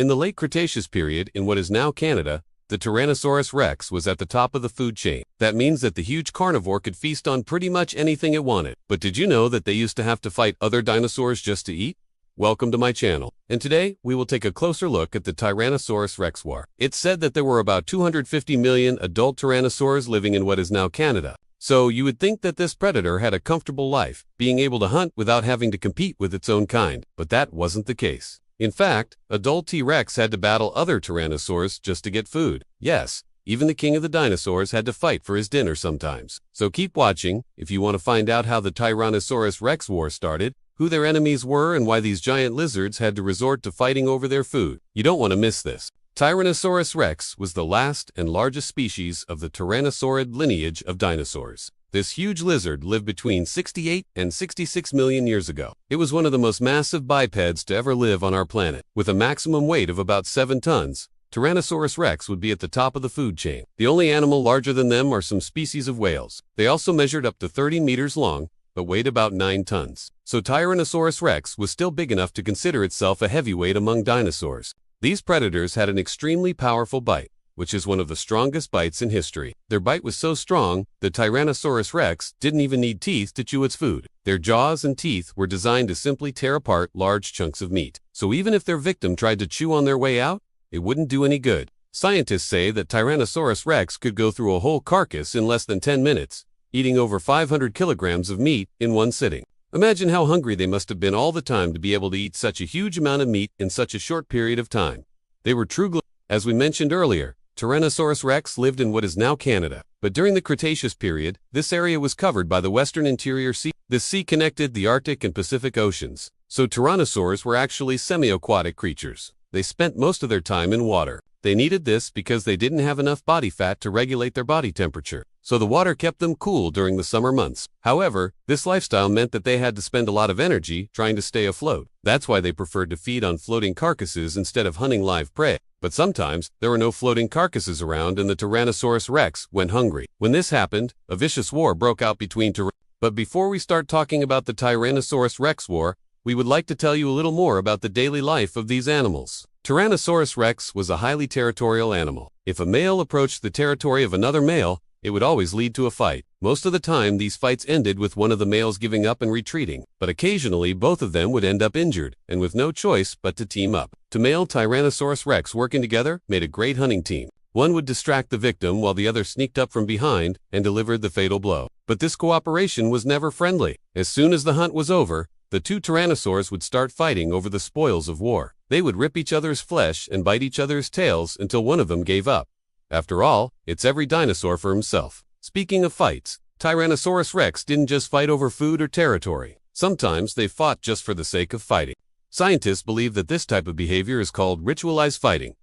In the late Cretaceous period in what is now Canada, the Tyrannosaurus rex was at the top of the food chain. That means that the huge carnivore could feast on pretty much anything it wanted. But did you know that they used to have to fight other dinosaurs just to eat? Welcome to my channel, and today we will take a closer look at the Tyrannosaurus rex war. It's said that there were about 250 million adult tyrannosaurs living in what is now Canada. So you would think that this predator had a comfortable life, being able to hunt without having to compete with its own kind, but that wasn't the case. In fact, adult T-Rex had to battle other tyrannosaurs just to get food. Yes, even the king of the dinosaurs had to fight for his dinner sometimes. So keep watching if you want to find out how the Tyrannosaurus rex war started, who their enemies were, and why these giant lizards had to resort to fighting over their food. You don't want to miss this. Tyrannosaurus rex was the last and largest species of the tyrannosaurid lineage of dinosaurs. This huge lizard lived between 68 and 66 million years ago. It was one of the most massive bipeds to ever live on our planet. With a maximum weight of about 7 tons, Tyrannosaurus rex would be at the top of the food chain. The only animal larger than them are some species of whales. They also measured up to 30 meters long, but weighed about 9 tons. So Tyrannosaurus rex was still big enough to consider itself a heavyweight among dinosaurs. These predators had an extremely powerful bite, which is one of the strongest bites in history. Their bite was so strong, the Tyrannosaurus rex didn't even need teeth to chew its food. Their jaws and teeth were designed to simply tear apart large chunks of meat. So even if their victim tried to chew on their way out, it wouldn't do any good. Scientists say that Tyrannosaurus rex could go through a whole carcass in less than 10 minutes, eating over 500 kilograms of meat in one sitting. Imagine how hungry they must have been all the time to be able to eat such a huge amount of meat in such a short period of time. They were true As we mentioned earlier, Tyrannosaurus rex lived in what is now Canada. But during the Cretaceous period, this area was covered by the Western Interior Sea. This sea connected the Arctic and Pacific Oceans. So tyrannosaurs were actually semi-aquatic creatures. They spent most of their time in water. They needed this because they didn't have enough body fat to regulate their body temperature. So the water kept them cool during the summer months. However, this lifestyle meant that they had to spend a lot of energy trying to stay afloat. That's why they preferred to feed on floating carcasses instead of hunting live prey. But sometimes, there were no floating carcasses around and the Tyrannosaurus rex went hungry. When this happened, a vicious war broke out between But before we start talking about the Tyrannosaurus rex war, we would like to tell you a little more about the daily life of these animals. Tyrannosaurus rex was a highly territorial animal. If a male approached the territory of another male, it would always lead to a fight. Most of the time, these fights ended with one of the males giving up and retreating, but occasionally both of them would end up injured, and with no choice but to team up. Two male Tyrannosaurus rex working together made a great hunting team. One would distract the victim while the other sneaked up from behind and delivered the fatal blow. But this cooperation was never friendly. As soon as the hunt was over, the two tyrannosaurs would start fighting over the spoils of war. They would rip each other's flesh and bite each other's tails until one of them gave up. After all, it's every dinosaur for himself. Speaking of fights, Tyrannosaurus rex didn't just fight over food or territory. Sometimes they fought just for the sake of fighting. Scientists believe that this type of behavior is called ritualized fighting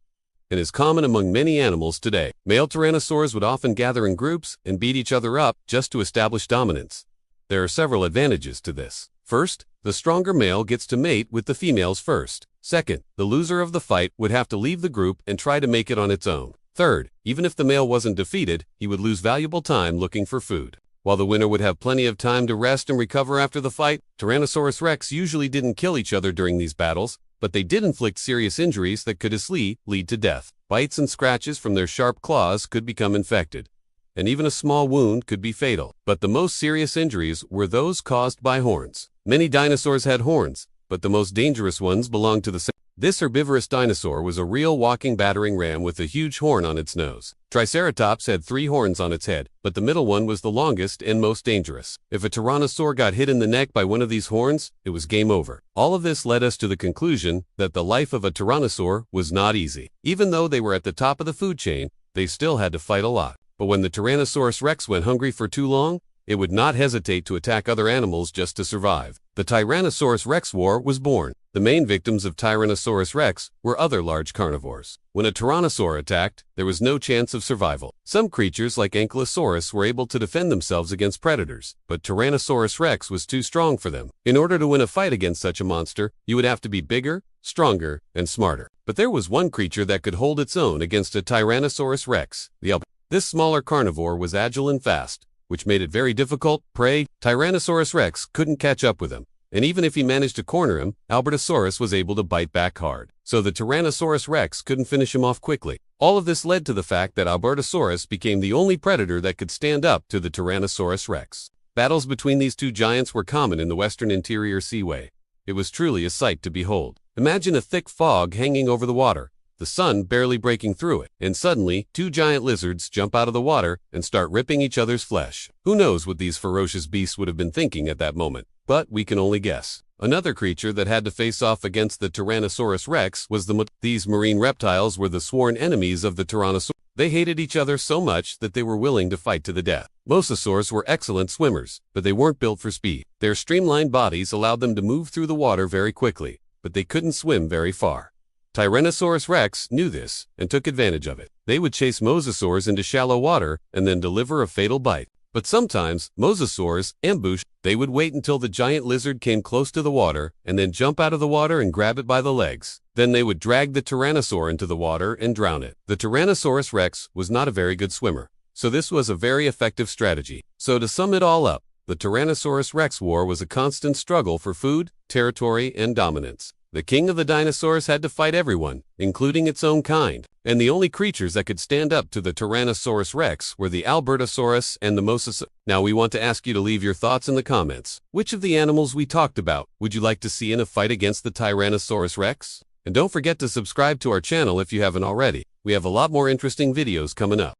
and is common among many animals today. Male tyrannosaurs would often gather in groups and beat each other up just to establish dominance. There are several advantages to this. First, the stronger male gets to mate with the females first. Second, the loser of the fight would have to leave the group and try to make it on its own. Third, even if the male wasn't defeated, he would lose valuable time looking for food. While the winner would have plenty of time to rest and recover after the fight, Tyrannosaurus rex usually didn't kill each other during these battles, but they did inflict serious injuries that could easily lead to death. Bites and scratches from their sharp claws could become infected, and even a small wound could be fatal. But the most serious injuries were those caused by horns. Many dinosaurs had horns, but the most dangerous ones belonged to the This herbivorous dinosaur was a real walking battering ram with a huge horn on its nose. Triceratops had 3 horns on its head, but the middle one was the longest and most dangerous. If a tyrannosaur got hit in the neck by one of these horns, it was game over. All of this led us to the conclusion that the life of a tyrannosaur was not easy. Even though they were at the top of the food chain, they still had to fight a lot. But when the Tyrannosaurus rex went hungry for too long, it would not hesitate to attack other animals just to survive. The Tyrannosaurus rex war was born. The main victims of Tyrannosaurus rex were other large carnivores. When a tyrannosaur attacked, there was no chance of survival. Some creatures like Ankylosaurus were able to defend themselves against predators, but Tyrannosaurus rex was too strong for them. In order to win a fight against such a monster, you would have to be bigger, stronger, and smarter. But there was one creature that could hold its own against a Tyrannosaurus rex. This smaller carnivore was agile and fast, which made it very difficult. Tyrannosaurus rex couldn't catch up with him. And even if he managed to corner him, Albertosaurus was able to bite back hard. So the Tyrannosaurus rex couldn't finish him off quickly. All of this led to the fact that Albertosaurus became the only predator that could stand up to the Tyrannosaurus rex. Battles between these two giants were common in the western interior seaway. It was truly a sight to behold. Imagine a thick fog hanging over the water, the sun barely breaking through it, and suddenly, two giant lizards jump out of the water and start ripping each other's flesh. Who knows what these ferocious beasts would have been thinking at that moment, but we can only guess. Another creature that had to face off against the Tyrannosaurus rex was These marine reptiles were the sworn enemies of the Tyrannosaurus. They hated each other so much that they were willing to fight to the death. Mosasaurs were excellent swimmers, but they weren't built for speed. Their streamlined bodies allowed them to move through the water very quickly, but they couldn't swim very far. Tyrannosaurus rex knew this and took advantage of it. They would chase mosasaurs into shallow water and then deliver a fatal bite. But sometimes, mosasaurs ambushed. They would wait until the giant lizard came close to the water and then jump out of the water and grab it by the legs. Then they would drag the tyrannosaur into the water and drown it. The Tyrannosaurus rex was not a very good swimmer, so this was a very effective strategy. So to sum it all up, the Tyrannosaurus rex war was a constant struggle for food, territory, and dominance. The king of the dinosaurs had to fight everyone, including its own kind, and the only creatures that could stand up to the Tyrannosaurus rex were the Albertosaurus and the Mosasaurus. Now we want to ask you to leave your thoughts in the comments. Which of the animals we talked about would you like to see in a fight against the Tyrannosaurus rex? And don't forget to subscribe to our channel if you haven't already. We have a lot more interesting videos coming up.